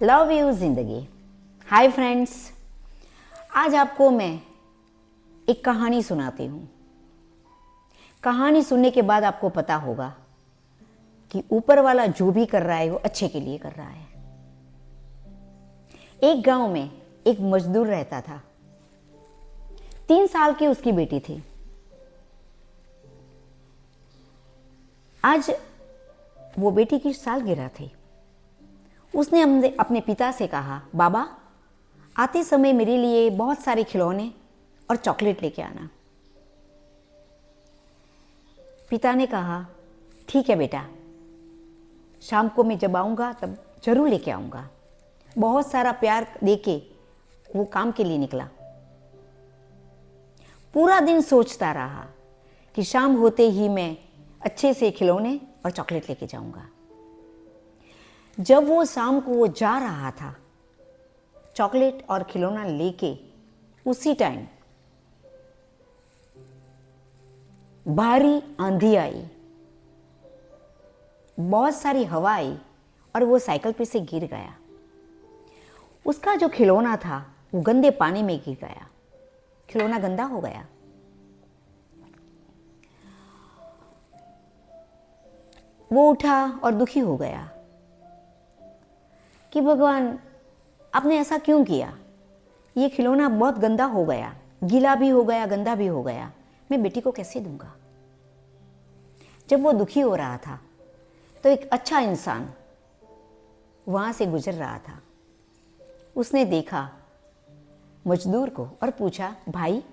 Love you जिंदगी। Hi friends, आज आपको मैं एक कहानी सुनाती हूँ। कहानी सुनने के बाद आपको पता होगा कि ऊपर वाला जो भी कर रहा है वो अच्छे के लिए कर रहा है। एक गांव में एक मजदूर रहता था। 3 साल की उसकी बेटी थी। आज वो बेटी की सालगिरह थी। उसने अपने पिता से कहा, बाबा आते समय मेरे लिए बहुत सारे खिलौने और चॉकलेट लेके आना। पिता ने कहा, ठीक है बेटा, शाम को मैं जब आऊँगा तब जरूर लेके आऊँगा। बहुत सारा प्यार देके वो काम के लिए निकला। पूरा दिन सोचता रहा कि शाम होते ही मैं अच्छे से खिलौने और चॉकलेट लेके जाऊँगा। जब वो शाम को वो जा रहा था चॉकलेट और खिलौना लेके, उसी टाइम भारी आंधी आई, बहुत सारी हवा आई और वो साइकिल पे से गिर गया। उसका जो खिलौना था वो गंदे पानी में गिर गया। खिलौना गंदा हो गया। वो उठा और दुखी हो गया कि भगवान आपने ऐसा क्यों किया। ये खिलौना बहुत गंदा हो गया, गीला भी हो गया, गंदा भी हो गया। मैं बेटी को कैसे दूंगा। जब वो दुखी हो रहा था तो एक अच्छा इंसान वहां से गुजर रहा था। उसने देखा मजदूर को और पूछा, भाई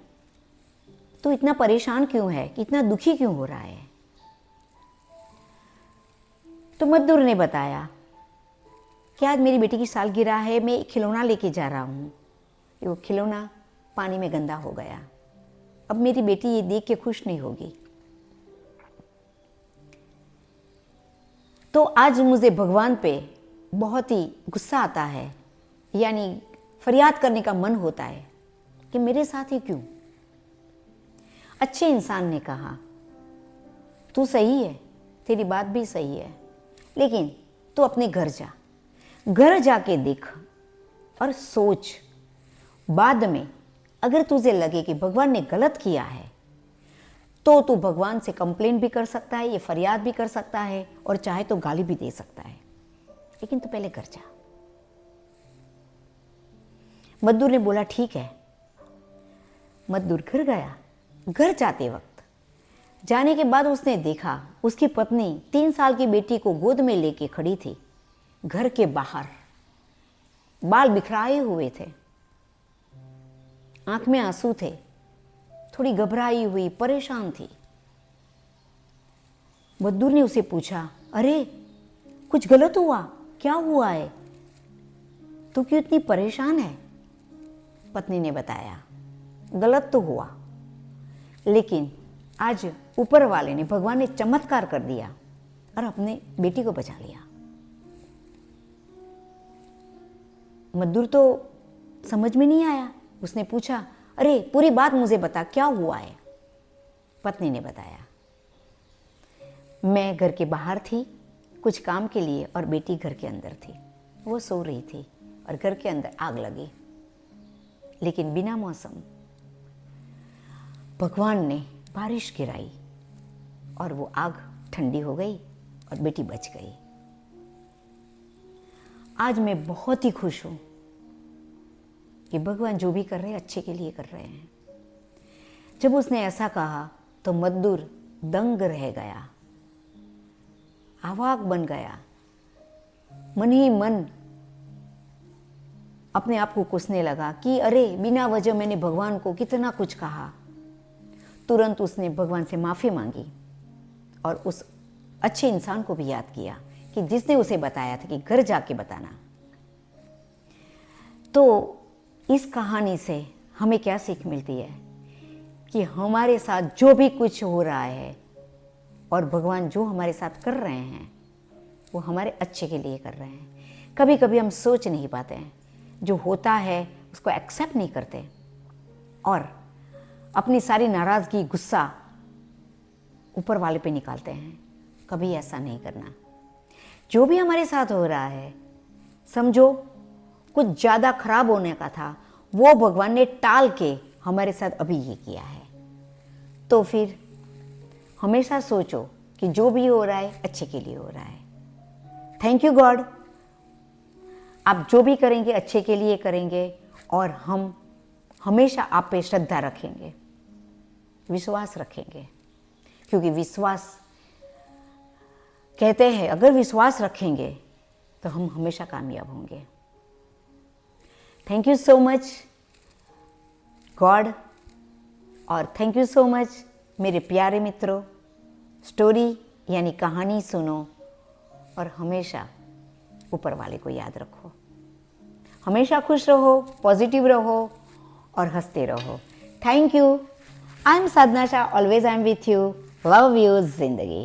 तू इतना परेशान क्यों है, इतना दुखी क्यों हो रहा है। तो मजदूर ने बताया कि आज मेरी बेटी की सालगिरह है, मैं एक खिलौना लेके जा रहा हूँ। वो खिलौना पानी में गंदा हो गया। अब मेरी बेटी ये देख के खुश नहीं होगी। तो आज मुझे भगवान पे बहुत ही गुस्सा आता है, यानी फरियाद करने का मन होता है कि मेरे साथ ही क्यों। अच्छे इंसान ने कहा, तू सही है, तेरी बात भी सही है, लेकिन तू अपने घर जा, घर जाके देख और सोच। बाद में अगर तुझे लगे कि भगवान ने गलत किया है तो तू भगवान से कंप्लेन भी कर सकता है, ये फरियाद भी कर सकता है और चाहे तो गाली भी दे सकता है, लेकिन तू पहले घर जा। मजदूर ने बोला, ठीक है। मजदूर घर गया। घर जाते वक्त जाने के बाद उसने देखा उसकी पत्नी 3 साल की बेटी को गोद में लेके खड़ी थी। घर के बाहर बाल बिखराए हुए थे, आंख में आंसू थे, थोड़ी घबराई हुई, परेशान थी। मजदूर ने उसे पूछा, अरे कुछ गलत हुआ, क्या हुआ है, तू क्यों इतनी परेशान है। पत्नी ने बताया, गलत तो हुआ, लेकिन आज ऊपर वाले ने, भगवान ने चमत्कार कर दिया और अपने बेटी को बचा लिया। मजदूर तो समझ में नहीं आया। उसने पूछा, अरे पूरी बात मुझे बता, क्या हुआ है। पत्नी ने बताया, मैं घर के बाहर थी कुछ काम के लिए और बेटी घर के अंदर थी। वो सो रही थी और घर के अंदर आग लगी, लेकिन बिना मौसम भगवान ने बारिश गिराई और वो आग ठंडी हो गई और बेटी बच गई। आज मैं बहुत ही खुश हूं कि भगवान जो भी कर रहे हैं अच्छे के लिए कर रहे हैं। जब उसने ऐसा कहा तो मजदूर दंग रह गया, अवाक बन गया। मन ही मन अपने आप को कोसने लगा कि अरे बिना वजह मैंने भगवान को कितना कुछ कहा। तुरंत उसने भगवान से माफी मांगी और उस अच्छे इंसान को भी याद किया कि जिसने उसे बताया था कि घर जाके बताना। तो इस कहानी से हमें क्या सीख मिलती है कि हमारे साथ जो भी कुछ हो रहा है और भगवान जो हमारे साथ कर रहे हैं वो हमारे अच्छे के लिए कर रहे हैं। कभी कभी हम सोच नहीं पाते हैं, जो होता है उसको एक्सेप्ट नहीं करते और अपनी सारी नाराजगी, गुस्सा ऊपर वाले पे निकालते हैं। कभी ऐसा नहीं करना। जो भी हमारे साथ हो रहा है समझो कुछ ज़्यादा खराब होने का था, वो भगवान ने टाल के हमारे साथ अभी ये किया है। तो फिर हमेशा सोचो कि जो भी हो रहा है अच्छे के लिए हो रहा है। थैंक यू गॉड, आप जो भी करेंगे अच्छे के लिए करेंगे, और हम हमेशा आप पे श्रद्धा रखेंगे, विश्वास रखेंगे, क्योंकि विश्वास कहते हैं अगर विश्वास रखेंगे तो हम हमेशा कामयाब होंगे। Thank you so much God, और थैंक यू सो मच मेरे प्यारे मित्रों। स्टोरी यानी कहानी सुनो और हमेशा ऊपर वाले को याद रखो। हमेशा खुश रहो, पॉजिटिव रहो और हंसते रहो। Thank you. I am Sadhana Shah, always I am with you. Love you जिंदगी।